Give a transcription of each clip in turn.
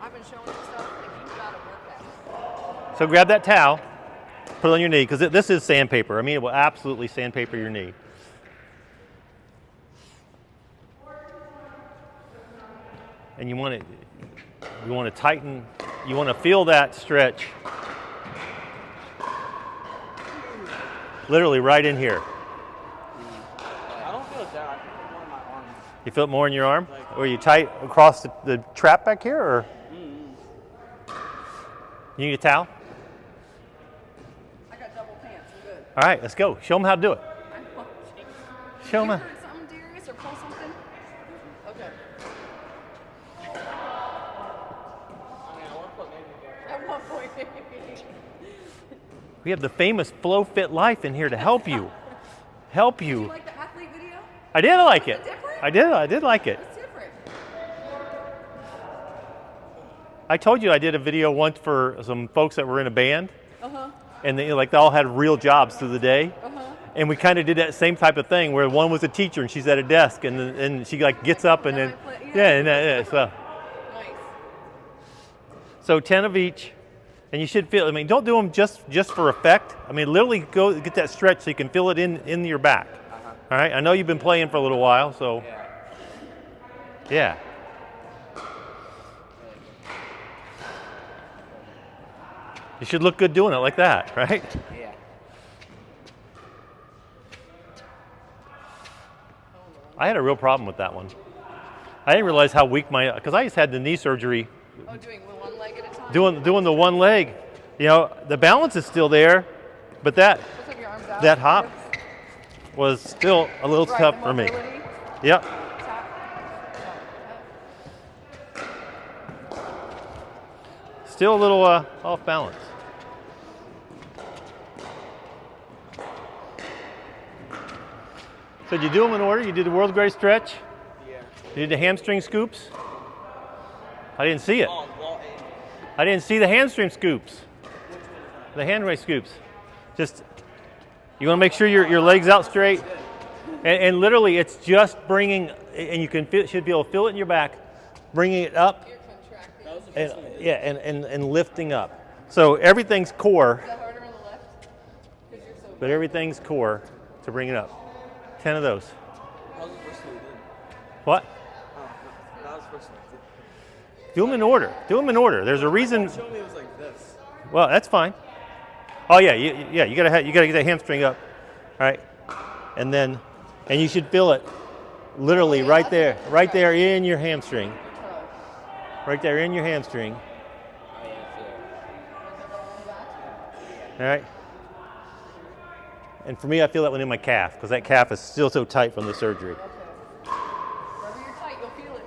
I've been showing you stuff, like you've got to work that. So grab that towel, put it on your knee, because this is sandpaper. I mean, it will absolutely sandpaper your knee. And you want to tighten, you want to feel that stretch. Literally right in here. I don't feel it there. I feel it more in my arms. You feel it more in your arm? Or are you tight across the trap back here? Or? You need a towel? I got double pants. I'm good. All right, let's go. Show them how to do it. I'm watching. Show You them. heard something, Darius, or pull something? Okay. I mean, I want to put maybe At one point. We have the famous Flow Fit Life in here to help you. Help Do you you. like the athlete video? I did like Was it. it different? I did like it. It's different. I told you I did a video once for some folks that were in a band, Uh-huh. and they all had real jobs through the day. Uh-huh. And we kind of did that same type of thing where one was a teacher and she's at a desk and she like gets up and then so Nice. so 10 of each, and you should feel. I mean, don't do them just for effect. I mean, literally go get that stretch so you can feel it in your back. All right. I know you've been playing for a little while, so yeah. You should look good doing it like that, right? Yeah. I had a real problem with that one. I didn't realize how weak because I just had the knee surgery. Oh, doing one leg at a time? Doing the one leg, you know, the balance is still there, but that Lift up your arms out. hop was still a little Right, tough the for me. mobility. Yep. Still a little off balance. So did you do them in order? You did the world's greatest stretch? Yeah. You did the hamstring scoops? I didn't see it. Oh, wall angle. I didn't see the hamstring scoops. The hand raise scoops. Just, you want to make sure your legs out straight. And literally it's just bringing, and you can should be able to feel it in your back, bringing it up. You're contracting. That was the first one I did. And lifting up. So everything's core, Is that harder on the left? Because you're so but everything's core to bring it up. 10 of those. That was the first one we did. What? Oh, no, that was the first one we did. Do them in order. Do them in order. There's a reason. Show me it was like this. Well, that's fine. Oh yeah, you gotta get that hamstring up, all right? And you should feel it, literally right there in your hamstring, right there in your hamstring. Oh, yeah, I feel it. All right. And for me, I feel that one in my calf because that calf is still so tight from the surgery. Wherever you're tight, you'll feel it.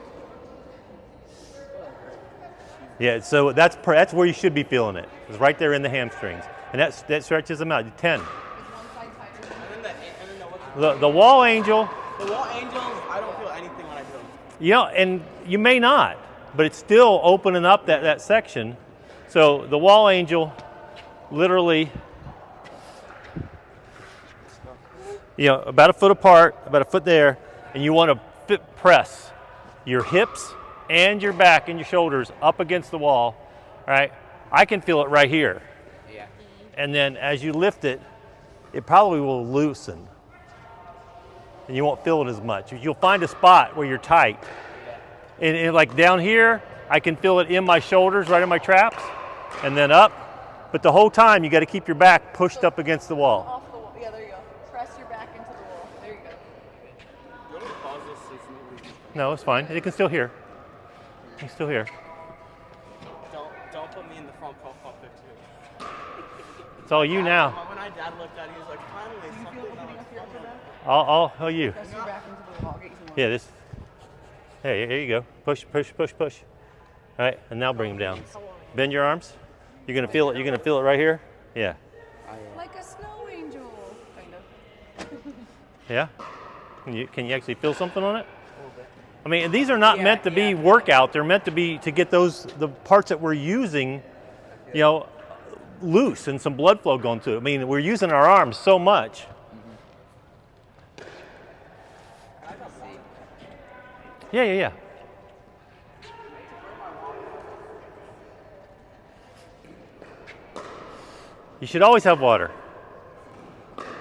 Yeah, so that's where you should be feeling it. It's right there in the hamstrings, and that stretches them out. 10. Is one side tighter? And then what's The wall angel. the wall angels, I don't feel anything when I do them. You know, and you may not, but it's still opening up that section. So the wall angel, literally, you know, about a foot apart, about a foot there, and you want to press your hips and your back and your shoulders up against the wall, right? I can feel it right here. Yeah. And then as you lift it, it probably will loosen. And you won't feel it as much. You'll find a spot where you're tight. And like down here, I can feel it in my shoulders, right in my traps, and then up. But the whole time, you got to keep your back pushed up against the wall. Off the wall. Yeah, there you go. Press your back into the wall. There you go. You want me to pause this so it's moving? No, it's fine. You can still hear. You can still hear. Don't put me in the front profile pic too. It's all you now. When my dad looked at it, he was like, finally something that was fun. All you. Press your back into the wall. I'll get you some more. Yeah, this. Hey, here you go. Push, push, push, push. All right, and now bring them down. Bend your arms. You're gonna feel it. You're gonna feel it right here. Yeah. Like a snow angel. Kind of. Yeah. Can you actually feel something on it? I mean, these are not meant to be workout. They're meant to be to get the parts that we're using, you know, loose and some blood flow going to it. I mean, we're using our arms so much. Yeah. You should always have water.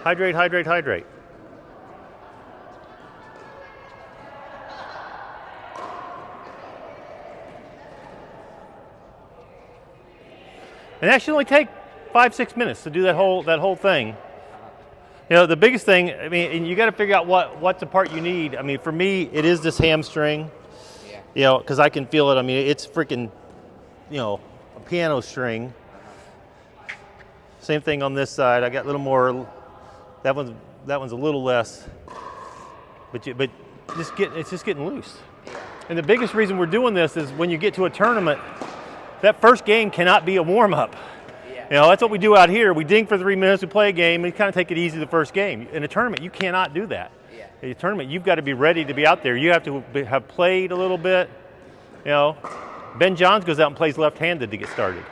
Hydrate, hydrate, hydrate. And that should only take 5-6 minutes to do that whole thing. You know, the biggest thing, I mean, and you got to figure out what's the part you need. I mean, for me, it is this hamstring. Yeah. You know, because I can feel it. I mean, it's freaking, you know, a piano string. Same thing on this side. I got a little more. That one's a little less. But it's just getting loose. And the biggest reason we're doing this is when you get to a tournament, that first game cannot be a warm-up. Yeah. You know, that's what we do out here. We ding for 3 minutes, we play a game, and kind of take it easy the first game. In a tournament, you cannot do that. Yeah. In a tournament, you've got to be ready to be out there. You have to have played a little bit. You know, Ben Johns goes out and plays left-handed to get started.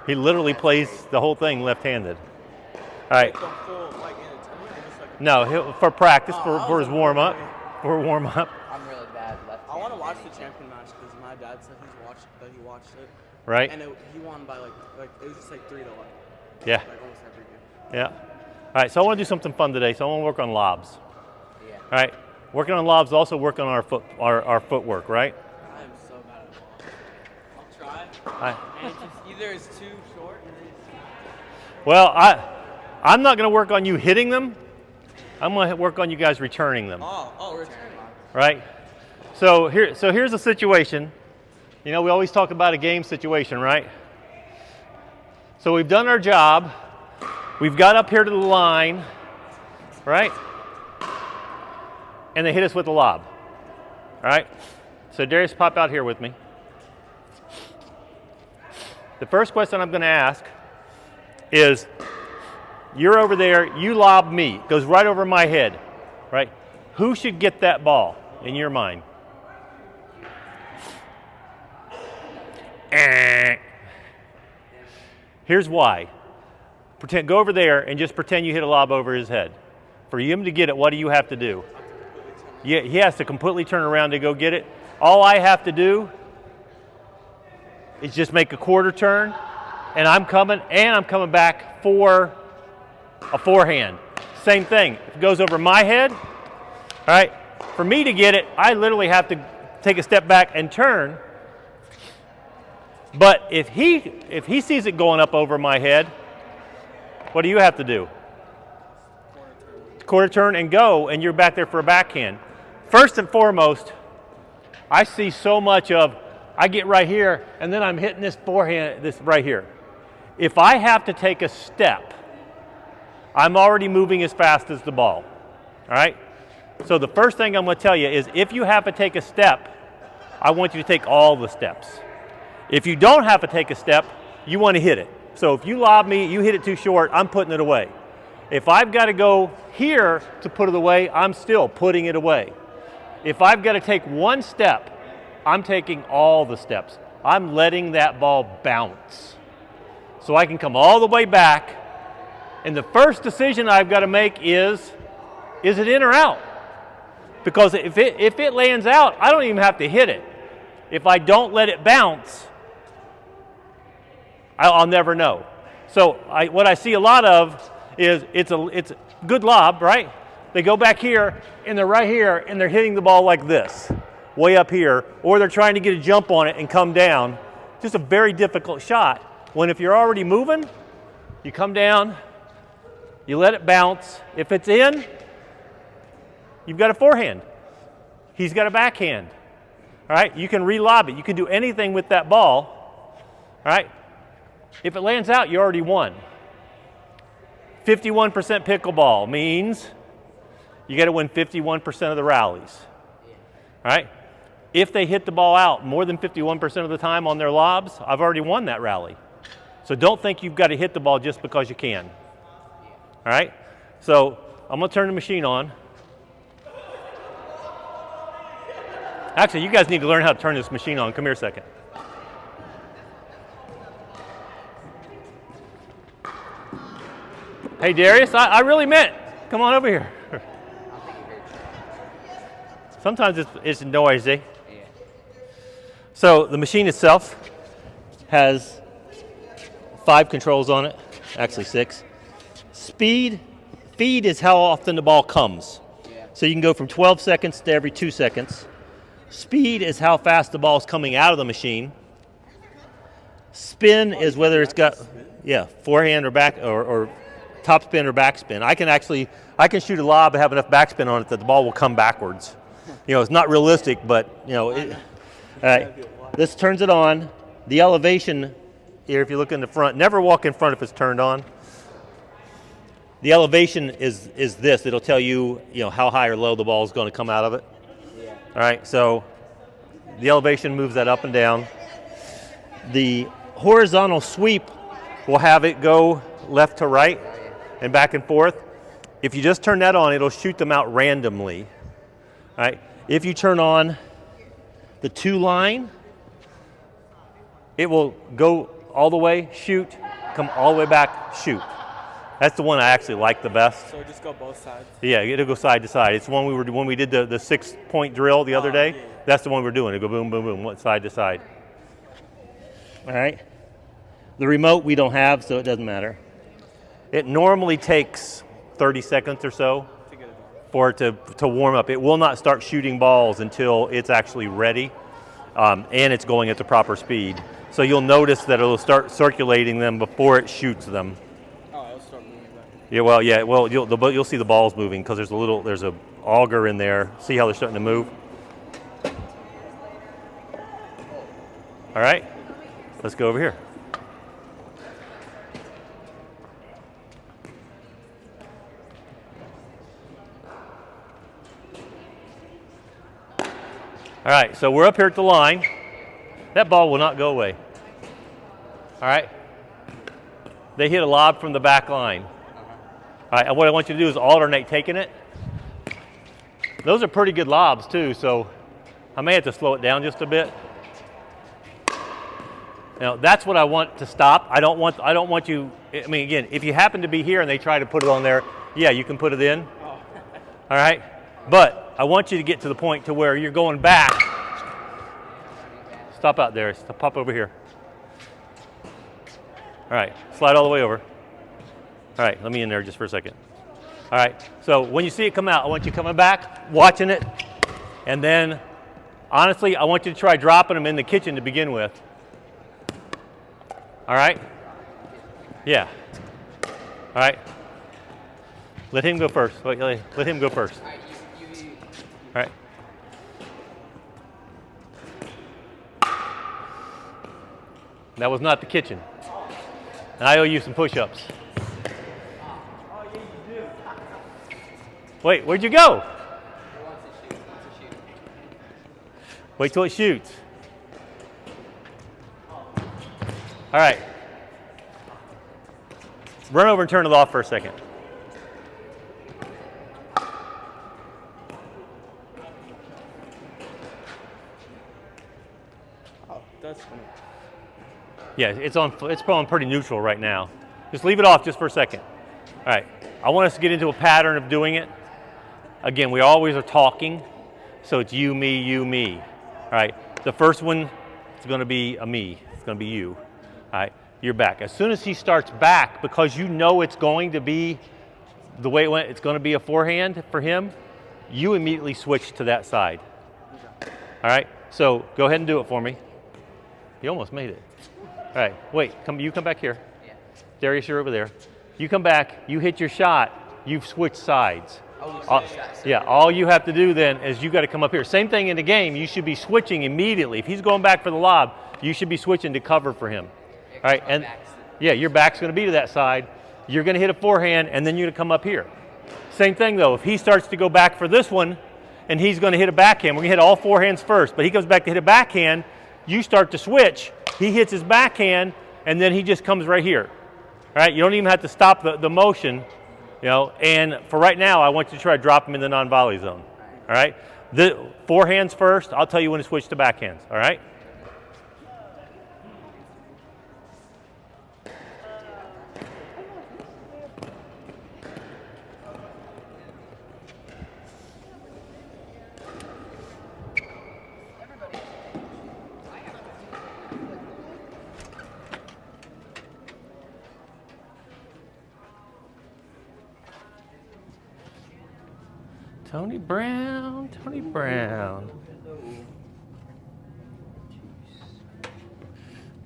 He literally plays the whole thing left-handed. All right. The full, like, in a tournament, or just like No, for practice, Oh, for his warm-up. For warm-up. I'm really bad left. I want to watch the champion match because my dad said he watched it. Right? And he won by like it was just like 3-1. Yeah. Like almost every game. Yeah. All right, so I want to do something fun today. So I want to work on lobs. Yeah. All right. Working on lobs, also work on our footwork, right? I am so bad at ball. I'll try. And it's just either it's too short or it's Well, I'm not going to work on you hitting them. I'm going to work on you guys returning them, return. right? So here's a situation. You know, we always talk about a game situation, right? So we've done our job. We've got up here to the line, right? And they hit us with a lob. All right? So Darius, pop out here with me. The first question I'm going to ask is, you're over there, you lob me. It goes right over my head, right? Who should get that ball in your mind? Here's why. Go over there and just pretend you hit a lob over his head. For him to get it, what do you have to do? Yeah, he has to completely turn around to go get it. All I have to do is just make a quarter turn, and I'm coming back for a forehand. Same thing. If it goes over my head, all right, for me to get it, I literally have to take a step back and turn. But if he sees it going up over my head, what do you have to do? Quarter turn and go, and you're back there for a backhand. First and foremost, I see so much of, I get right here, and then I'm hitting this forehand, this right here. If I have to take a step, I'm already moving as fast as the ball, all right? So the first thing I'm going to tell you is if you have to take a step, I want you to take all the steps. If you don't have to take a step, you want to hit it. So if you lob me, you hit it too short, I'm putting it away. If I've got to go here to put it away, I'm still putting it away. If I've got to take one step, I'm taking all the steps. I'm letting that ball bounce. So I can come all the way back, and the first decision I've got to make is it in or out? Because if it lands out, I don't even have to hit it. If I don't let it bounce, I'll never know. So what I see a lot of is it's a good lob, right? They go back here, and they're right here, and they're hitting the ball like this, way up here, or they're trying to get a jump on it and come down. Just a very difficult shot. When if you're already moving, you come down, you let it bounce. If it's in, you've got a forehand. He's got a backhand. All right, you can re-lob it. You can do anything with that ball. All right, if it lands out, you already won. 51% pickleball means you got to win 51% of the rallies. All right, if they hit the ball out more than 51% of the time on their lobs, I've already won that rally. So don't think you've got to hit the ball just because you can. All right, so I'm going to turn the machine on. Actually, you guys need to learn how to turn this machine on. Come here a second. Hey, Darius, I really meant, come on over here. Sometimes it's noisy. Yeah. So the machine itself has 5 controls on it. actually 6. Speed is how often the ball comes. Yeah. So you can go from 12 seconds to every 2 seconds. Speed is how fast the ball is coming out of the machine. Spin is whether it's got, forehand or back or top spin or back spin. I can shoot a lob and have enough backspin on it that the ball will come backwards. It's not realistic, but all right. This turns it on. The elevation here, if you look in the front, never walk in front if it's turned on. The elevation is this. It'll tell you, how high or low the ball is going to come out of it. Yeah. All right, so the elevation moves that up and down. The horizontal sweep will have it go left to right and back and forth. If you just turn that on, it'll shoot them out randomly. All right. If you turn on the 2 line, it will go all the way, shoot, come all the way back, shoot. That's the one I actually like the best. So just go both sides? Yeah, it'll go side to side. It's the one when we did the 6-point drill the other day. Yeah. That's the one we're doing. It'll go boom, boom, boom, side to side. All right. The remote we don't have, so it doesn't matter. It normally takes 30 seconds or so for it to warm up. It will not start shooting balls until it's actually ready and it's going at the proper speed. So you'll notice that it'll start circulating them before it shoots them. Oh, it'll start moving back. Yeah, well, you'll see the balls moving because there's a auger in there. See how they're starting to move? All right, let's go over here. All right, so we're up here at the line. That ball will not go away. All right? They hit a lob from the back line. All right, and what I want you to do is alternate taking it. Those are pretty good lobs too, so I may have to slow it down just a bit. Now, that's what I want to stop. I don't want you, I mean, again, if you happen to be here and they try to put it on there, yeah, you can put it in. All right? But I want you to get to the point to where you're going back. Stop out there. Pop over here. All right. Slide all the way over. All right. Let me in there just for a second. All right. So when you see it come out, I want you coming back, watching it, and then, honestly, I want you to try dropping them in the kitchen to begin with. All right? Yeah. All right. Let him go first. Let him go first. All right. That was not the kitchen. And I owe you some push-ups. Wait, where'd you go? Wait till it shoots. All right. Run over and turn it off for a second. That's funny. Yeah, it's on pretty neutral right now. Just leave it off just for a second. All right. I want us to get into a pattern of doing it. Again, we always are talking, so it's you, me. All right. The first one is going to be a me. It's going to be you. All right. You're back. As soon as he starts back, because you know it's going to be the way it went, it's going to be a forehand for him, you immediately switch to that side. All right. So go ahead and do it for me. You almost made it. All right, wait, you come back here. Yeah. Darius, you're over there. You come back, you hit your shot, you've switched sides. Yeah, all you have to do then is you got to come up here. Same thing in the game, you should be switching immediately. If he's going back for the lob, you should be switching to cover for him. All right, and yeah, your back's going to be to that side. You're going to hit a forehand, and then you're going to come up here. Same thing though, if he starts to go back for this one, and he's going to hit a backhand, we're going to hit all forehands first, but he goes back to hit a backhand, you start to switch, he hits his backhand, and then he just comes right here. All right, you don't even have to stop the motion, and for right now, I want you to try to drop him in the non-volley zone. All right, the forehands first, I'll tell you when to switch to backhands, all right? Tony Brown, Tony Brown.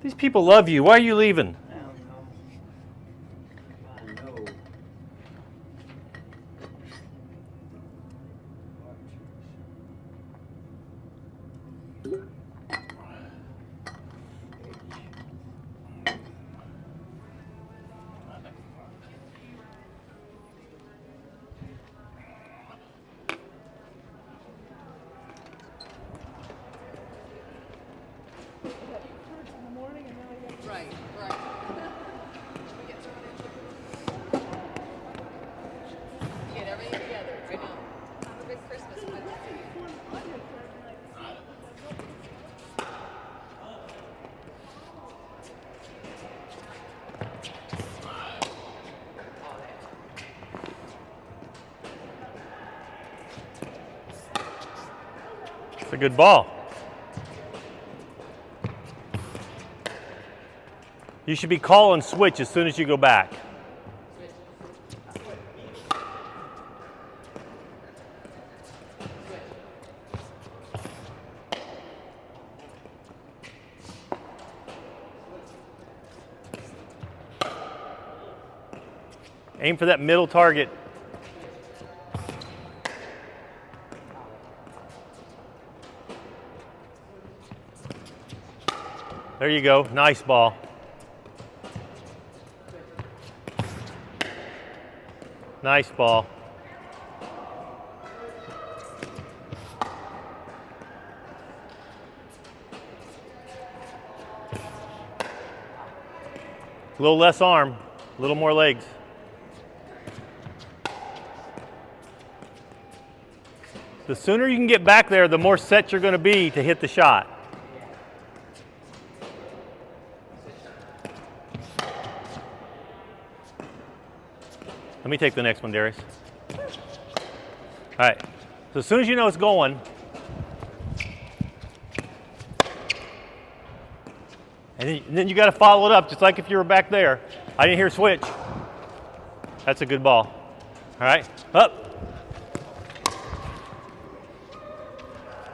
These people love you. Why are you leaving? Right, right. We get get everything together. I know. Have a good Christmas. Good to see you. It's a good ball. You should be call and switch as soon as you go back. Aim for that middle target. There you go. Nice ball. Nice ball. A little less arm, a little more legs. The sooner you can get back there, the more set you're going to be to hit the shot. Let me take the next one, Darius. All right. So as soon as you know it's going, and then you got to follow it up, just like if you were back there. I didn't hear switch. That's a good ball. All right, up.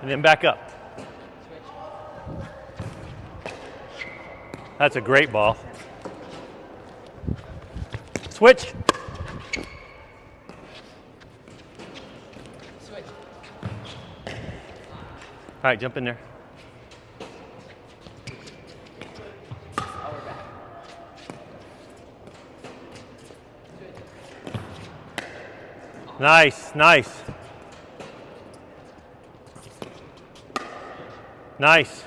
And then back up. That's a great ball. Switch. All right, jump in there. Nice, nice. Nice.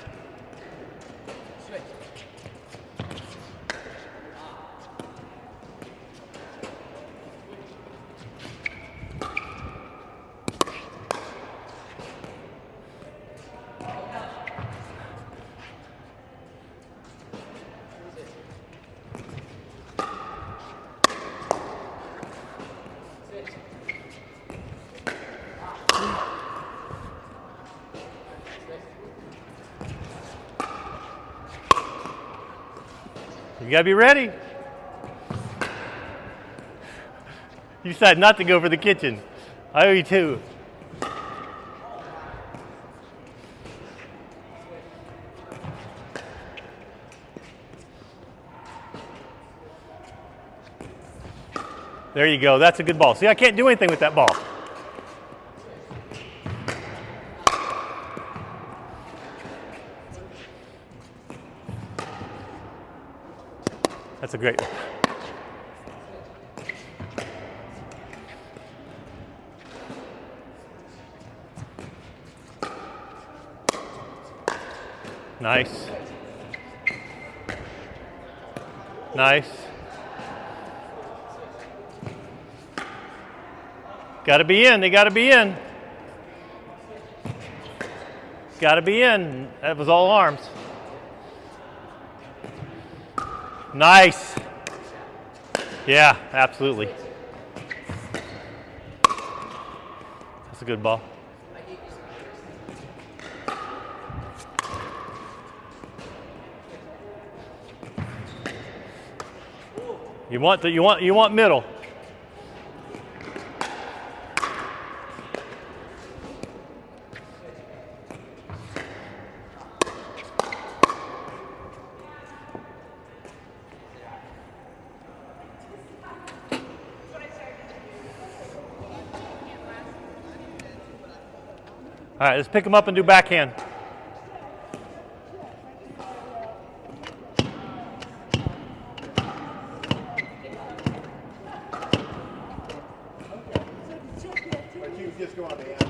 You gotta be ready. You decided not to go for the kitchen. I owe you two. There you go. That's a good ball. See, I can't do anything with that ball. That's a great one. Nice. Nice. Got to be in. They got to be in. Got to be in. That was all arms. Nice. Yeah, absolutely. That's a good ball. You want middle. All right, let's pick them up and do backhand. But you just go on the end.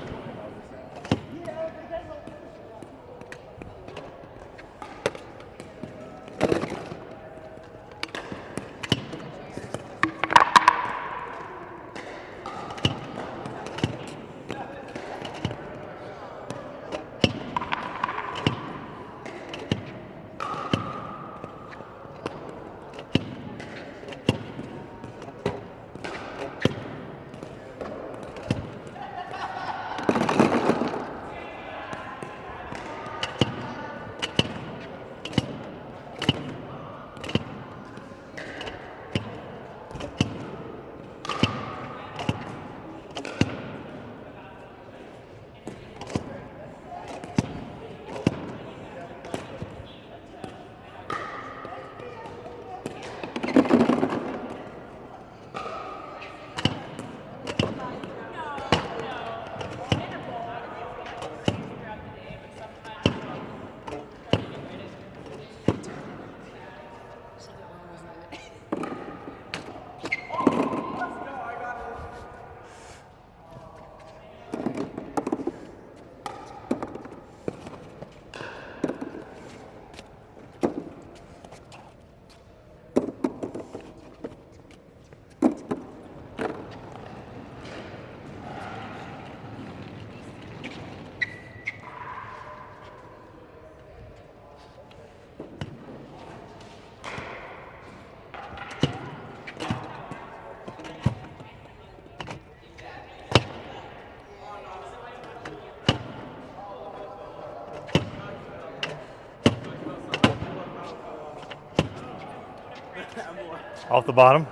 Off the bottom.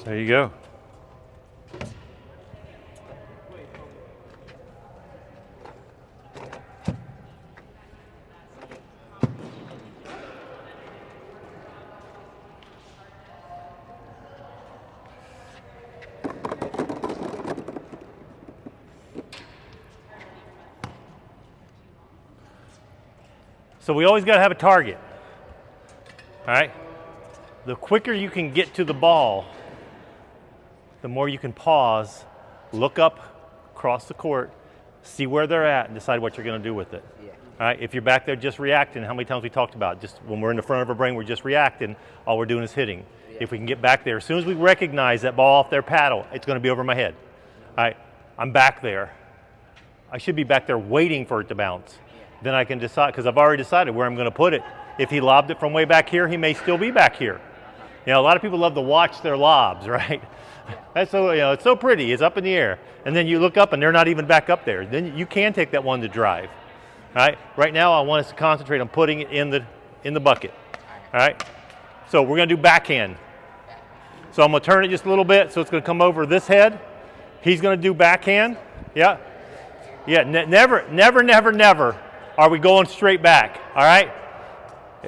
There you go. So we always got to have a target. All right? The quicker you can get to the ball, the more you can pause, look up, cross the court, see where they're at, and decide what you're going to do with it. Yeah. All right? If you're back there just reacting, how many times we talked about just when we're in the front of our brain, we're just reacting, all we're doing is hitting. Yeah. If we can get back there, as soon as we recognize that ball off their paddle, it's going to be over my head. All right? I'm back there. I should be back there waiting for it to bounce. Then I can decide, because I've already decided where I'm going to put it. If he lobbed it from way back here, he may still be back here. You know, a lot of people love to watch their lobs, right? That's so, you know, it's so pretty. It's up in the air, and then you look up and they're not even back up there. Then you can take that one to drive. All right. Right now, I want us to concentrate on putting it in the bucket. All right. So we're going to do backhand. So I'm going to turn it just a little bit, so it's going to come over this head. He's going to do backhand. Yeah. Yeah. Never are we going straight back. All right.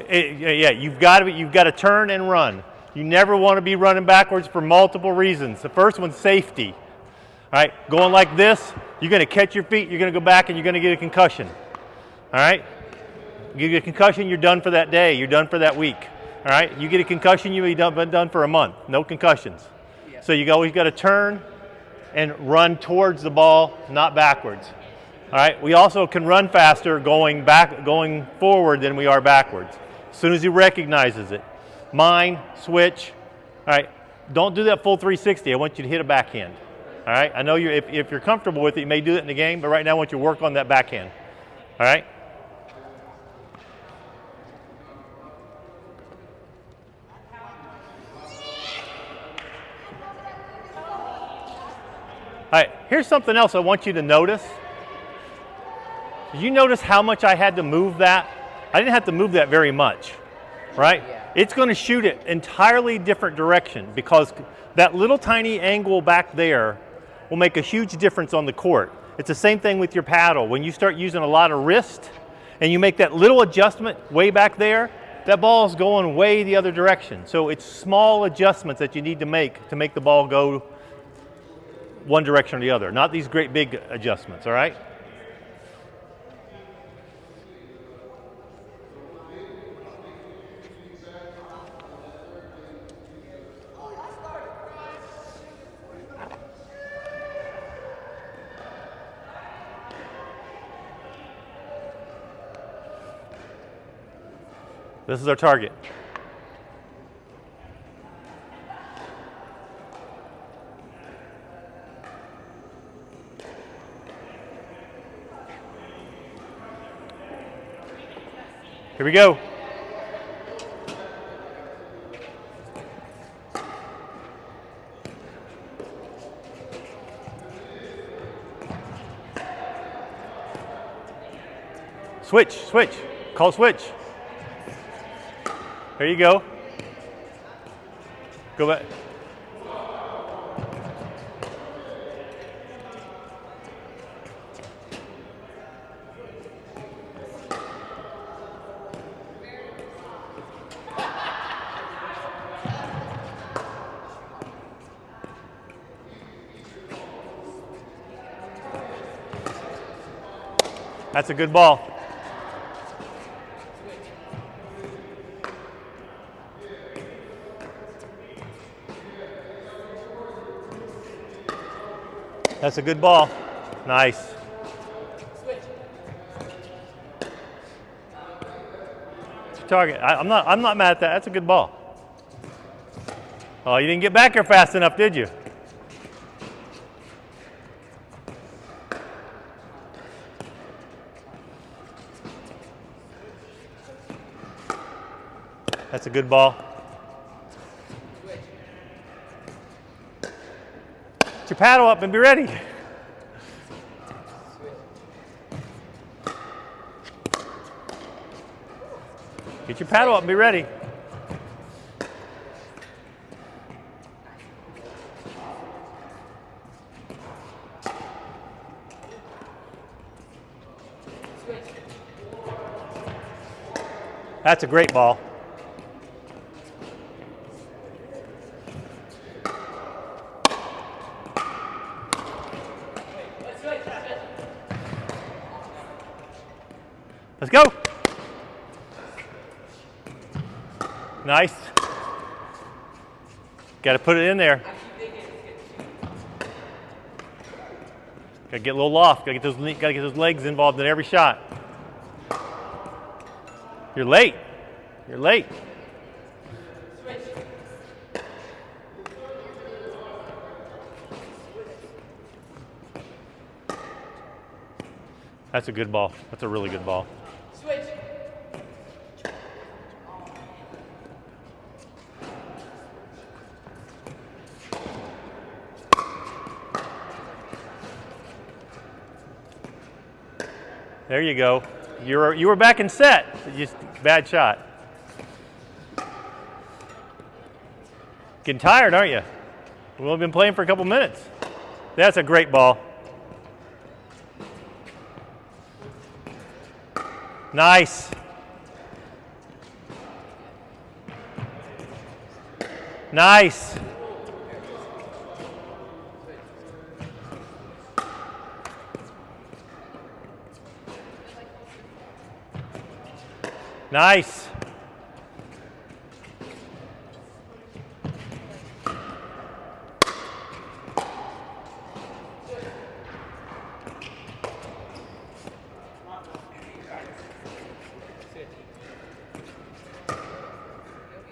Yeah. You've got to turn and run. You never want to be running backwards for multiple reasons. The first one's safety. All right, going like this, you're going to catch your feet, you're going to go back, and you're going to get a concussion. All right? You get a concussion, you're done for that day, you're done for that week. All right? You get a concussion, you've been done for a month. No concussions. Yeah. So you always got to turn and run towards the ball, not backwards. All right? We also can run faster going forward than we are backwards. As soon as he recognizes it. Mine, switch. All right, don't do that full 360. I want you to hit a backhand. All right, I know if you're comfortable with it, you may do it in the game, but right now I want you to work on that backhand. All right? All right, here's something else I want you to notice. Did you notice how much I had to move that? I didn't have to move that very much, right? Yeah. It's going to shoot it entirely different direction because that little tiny angle back there will make a huge difference on the court. It's the same thing with your paddle. When you start using a lot of wrist and you make that little adjustment way back there, that ball is going way the other direction. So it's small adjustments that you need to make the ball go one direction or the other, not these great big adjustments, all right? This is our target. Here we go. Switch, switch, call switch. There you go. Go back. That's a good ball. That's a good ball. Nice. It's your target. I'm not mad at that. That's a good ball. Oh, you didn't get back here fast enough, did you? That's a good ball. Get your paddle up and be ready. Get your paddle up and be ready. That's a great ball. Let's go. Nice. Got to put it in there. Got to get a little loft. Got to get those legs involved in every shot. You're late. You're late. That's a good ball. That's a really good ball. Switch. There you go. You were back in set. Just bad shot. Getting tired, aren't you? We've only been playing for a couple minutes. That's a great ball. Nice. Nice. Nice.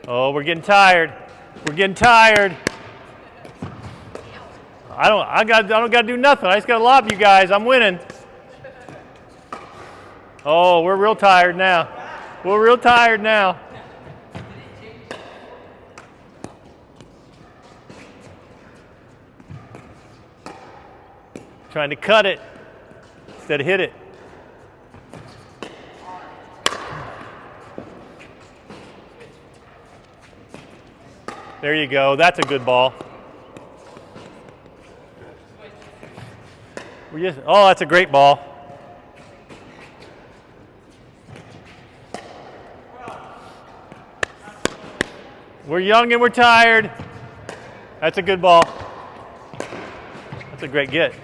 Oh, we're getting tired. We're getting tired. I don't got to do nothing. I just got to lob you guys. I'm winning. Oh, we're real tired now. We're real tired now. Trying to cut it instead of hit it. There you go. That's a good ball. Oh, that's a great ball. We're young and we're tired. That's a good ball. That's a great get.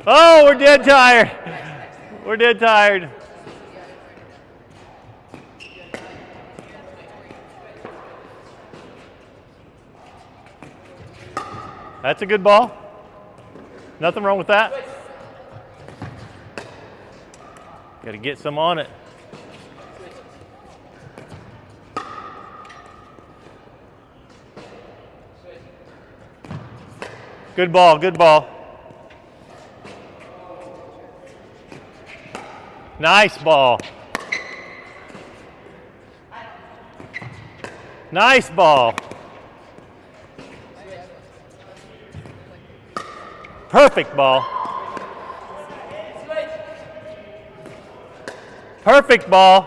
Oh, we're dead tired. We're dead tired. That's a good ball. Nothing wrong with that. Got to get some on it. Good ball, good ball. Nice ball. Nice ball. Perfect ball. Perfect ball.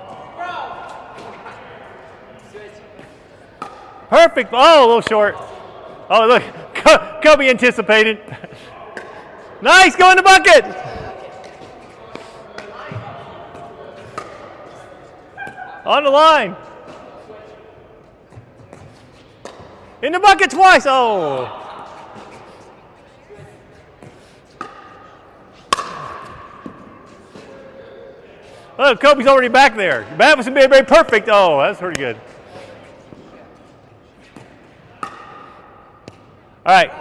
Perfect. Oh, a little short. Oh, look. Kobe anticipated. Nice. Go in the bucket. On the line. In the bucket twice. Oh. Oh, Kobe's already back there. That was very perfect. Oh, that's pretty good. All right.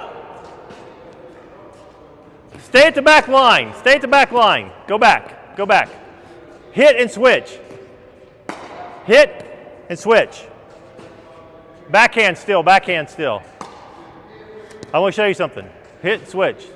Stay at the back line. Stay at the back line. Go back. Go back. Hit and switch. Hit and switch. Backhand still. Backhand still. I want to show you something. Hit and switch.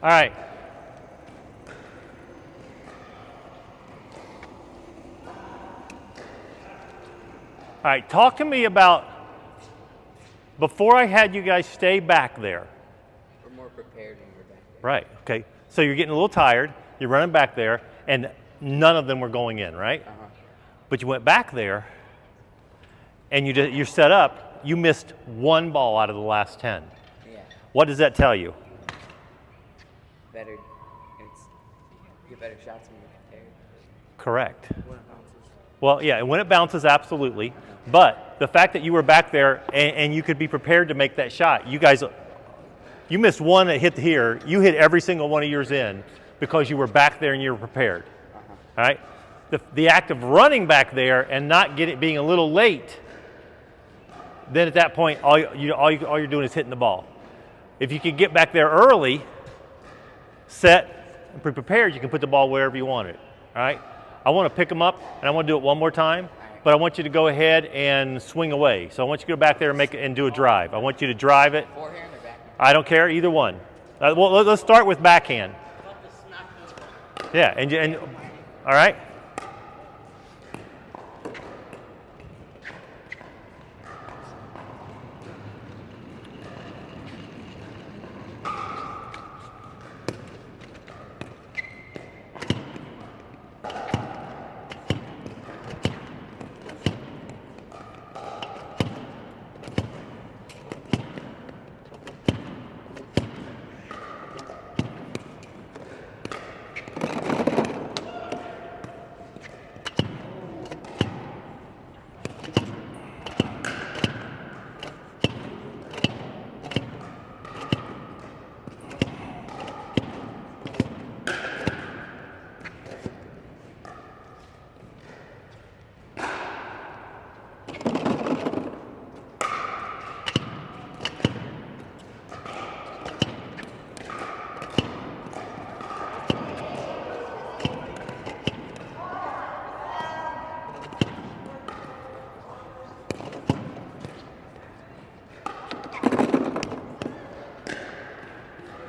All right. All right, talk to me about before I had you guys stay back there. We're more prepared when we're back there. Right, okay. So you're getting a little tired, you're running back there, and none of them were going in, right? Uh-huh. But you went back there, and you're set up, you missed one ball out of the last 10. Yeah. What does that tell you? Better. You get better shots when you're prepared. Correct. When it bounces. Well, yeah, when it bounces, absolutely. But the fact that you were back there and you could be prepared to make that shot, you missed one that hit here. You hit every single one of yours in because you were back there and you were prepared. Uh-huh. All right? The act of running back there and not being a little late, then at that point, all you're doing is hitting the ball. If you can get back there early, set, and be prepared, you can put the ball wherever you want it. All right? I want to pick them up, and I want to do it one more time, but I want you to go ahead and swing away. So I want you to go back there and do a drive. I want you to drive it. Forehand or backhand? I don't care, either one. Well, let's start with backhand. Yeah, and all right?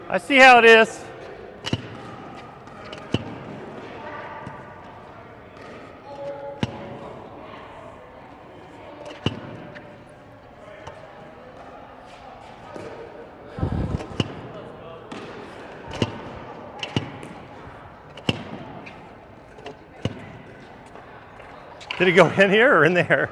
I see how it is. Did it go in here or in there?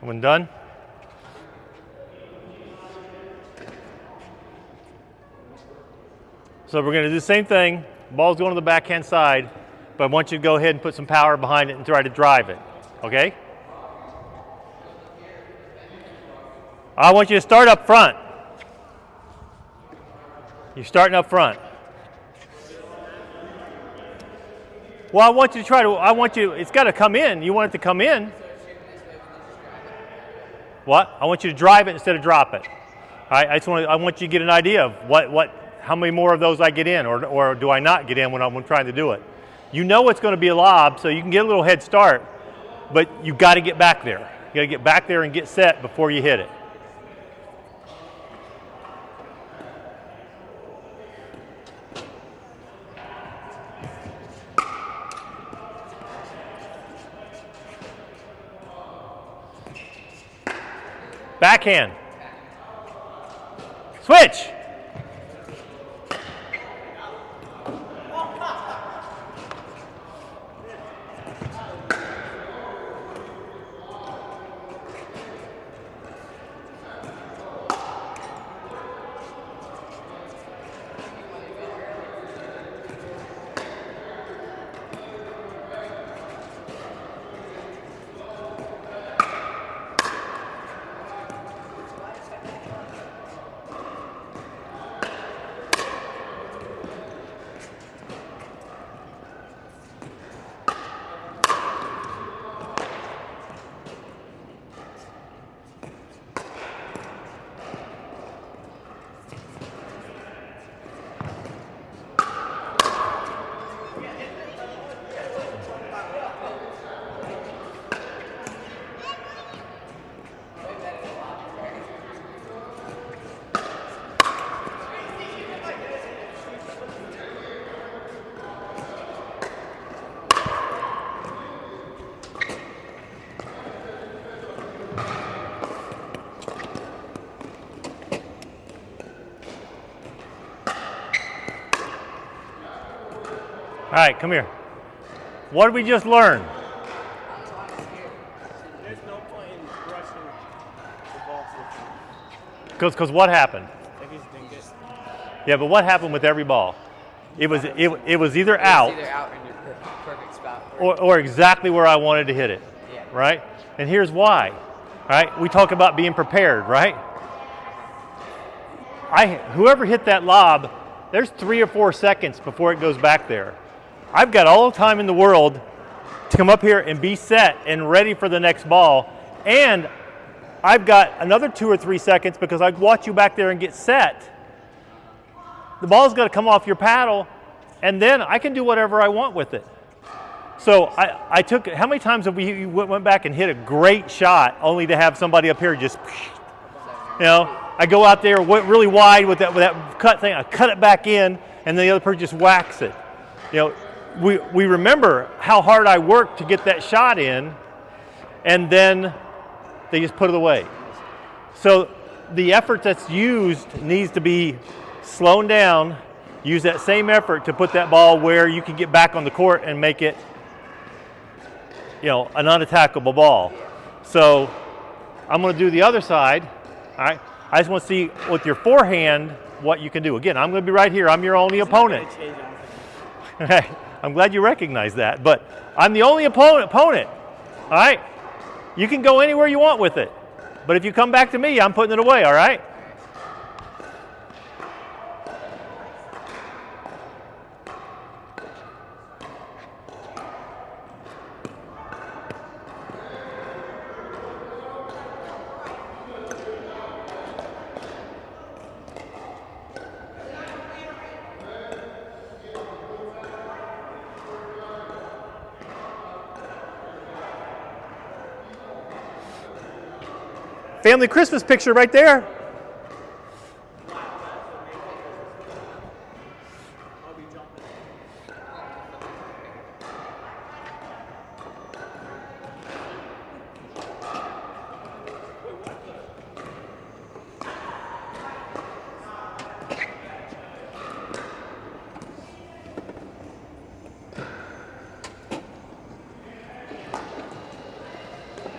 When done? So we're going to do the same thing. Ball's going to the backhand side, but I want you to go ahead and put some power behind it and try to drive it. Okay? I want you to start up front. You're starting up front. Well, I want you to try to, it's got to come in. You want it to come in. What? I want you to drive it instead of drop it. All right? I want you to get an idea of how many more of those I get in, or do I not get in when I'm trying to do it. You know it's going to be a lob, so you can get a little head start, but you got to get back there. You got to get back there and get set before you hit it. Backhand. Switch. All right, come here. What did we just learn? There's no point in rushing the ball to Because what happened? if he's doing this. Yeah, but what happened with every ball? It was either out, It's either out in your perfect spot. or exactly where I wanted to hit it, Yeah. right? And here's why, right? We talk about being prepared, right? Whoever hit that lob, there's 3 or 4 seconds before it goes back there. I've got all the time in the world to come up here and be set and ready for the next ball, and I've got another 2 or 3 seconds because I watch you back there and get set. The ball's got to come off your paddle, and then I can do whatever I want with it. So I took, how many times have we went back and hit a great shot only to have somebody up here just, you know, I go out there, went really wide with that cut thing, I cut it back in, and then the other person just whacks it. You know, we remember how hard I worked to get that shot in, and then they just put it away. So the effort that's used needs to be slowed down. Use that same effort to put that ball where you can get back on the court and make it, you know, an unattackable ball. So I'm going to do the other side. All right. I just want to see with your forehand what you can do. Again, I'm going to be right here. I'm your only opponent. It's not gonna change, I don't think. Okay. I'm glad you recognize that. But I'm the only opponent. All right. You can go anywhere you want with it. But if you come back to me, I'm putting it away. All right. Family Christmas picture right there. I'll be jumping.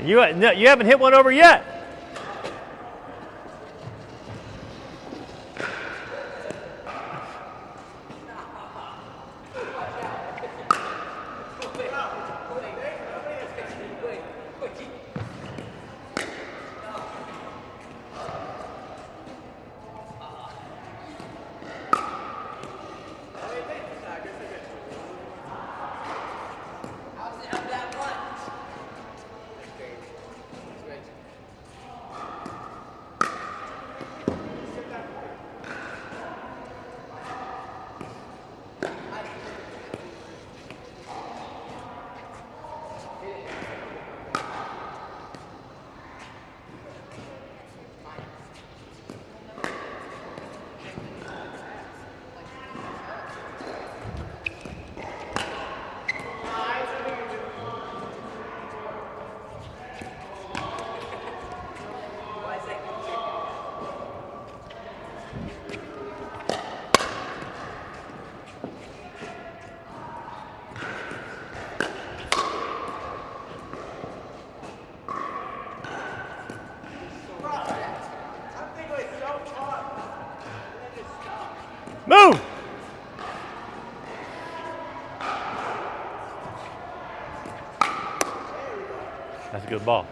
You haven't hit one over yet. Move! That's a good ball.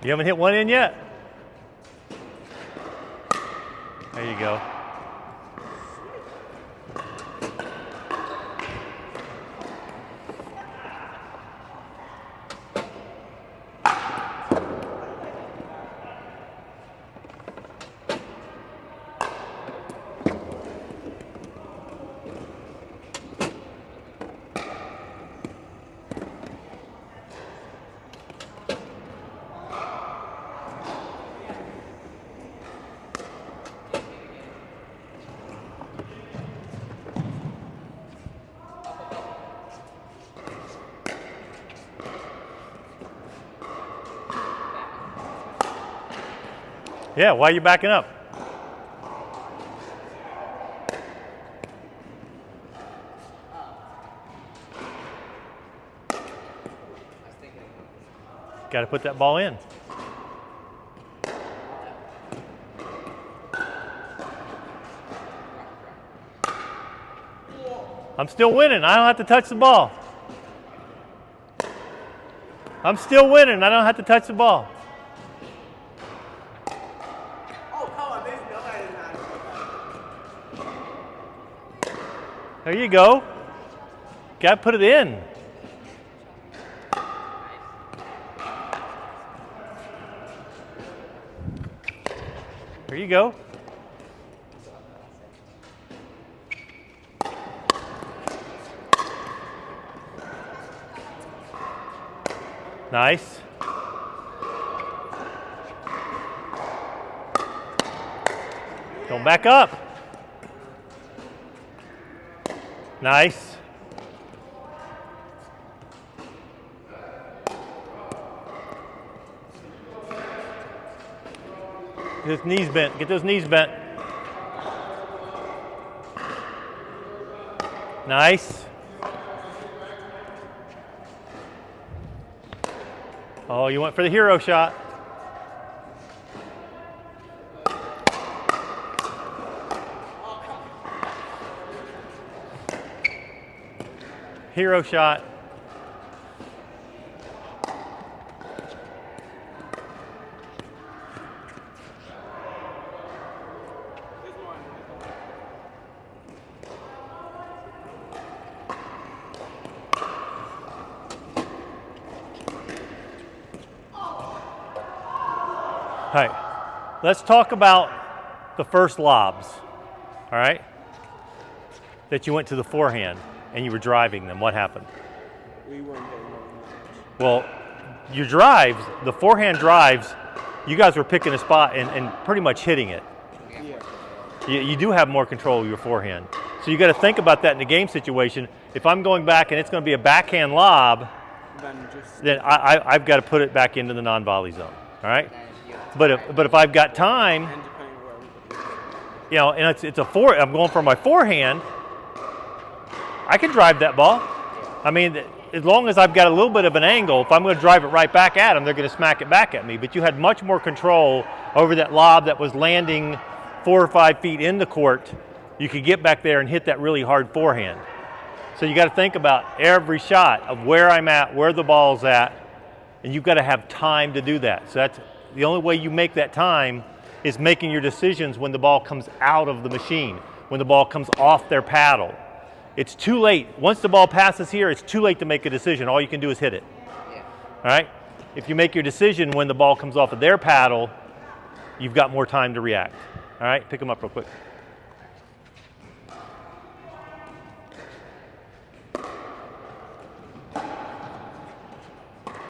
You haven't hit one in yet? There you go. Yeah, why are you backing up? Got to put that ball in. I'm still winning. I don't have to touch the ball. I'm still winning. I don't have to touch the ball. Oh, come on, there's nobody in that. There you go. Got to put it in. There you go. Nice. Don't back up. Nice. Get those knees bent. Get those knees bent. Nice. Oh, you went for the hero shot. Hero shot. All right, let's talk about the first lobs, all right? That you went to the forehand and you were driving them. What happened? We weren't getting more than that. Well, your drives, the forehand drives, you guys were picking a spot and pretty much hitting it. Yeah. You do have more control of your forehand. So you got to think about that in a game situation. If I'm going back and it's going to be a backhand lob, then I've got to put it back into the non-volley zone, all right? But if I've got time, And depending where everybody is. you know, and it's a I'm going for my forehand, I can drive that ball. I mean, as long as I've got a little bit of an angle, if I'm going to drive it right back at them, they're going to smack it back at me. But you had much more control over that lob that was landing 4 or 5 feet in the court. You could get back there and hit that really hard forehand. So you got to think about every shot of where I'm at, where the ball's at, and you've got to have time to do that. So that's the only way you make that time is making your decisions when the ball comes out of the machine, when the ball comes off their paddle. It's too late. Once the ball passes here, it's too late to make a decision. All you can do is hit it. Yeah. All right? If you make your decision when the ball comes off of their paddle, you've got more time to react. All right? Pick them up real quick.